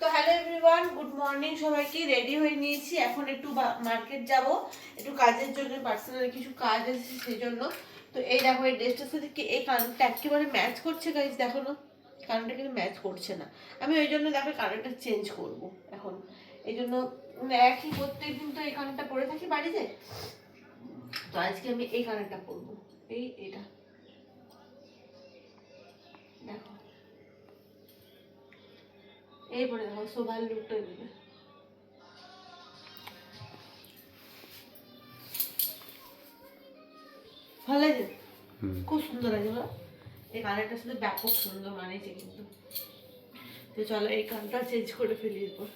তো hello everyone, good morning সবাইকে। Ready হয়ে নিয়েছি, এখন একটু মার্কেট যাব, একটু কাজের জন্য, পার্সোনাল কিছু কাজ আছে সেই জন্য। তো এই দেখো, এই ড্রেসটার সাথে কি এই কানেরটা একেবারে ম্যাচ করছে গাইজ, দেখো না কানেরটা কিন্তু ম্যাচ করছে না। আমি ওই জন্য দেখো কানেরটা চেঞ্জ করব এখন, এই জন্য একই প্রত্যেকদিন তো এই কানেরটা পরে থাকি বাড়িতে, তো আজকে আমি এই কানেরটা পরবো। এটা দেখো, এই পরে দেখো সোভার লুকটা দেবে। ভালো লাগছে, খুব সুন্দর আছে বলো। এই কানেরটার সাথে ব্যাপক সুন্দর মানিয়েছে কিন্তু। তো চলো এই কানটা চেঞ্জ করে ফেলি এরপর।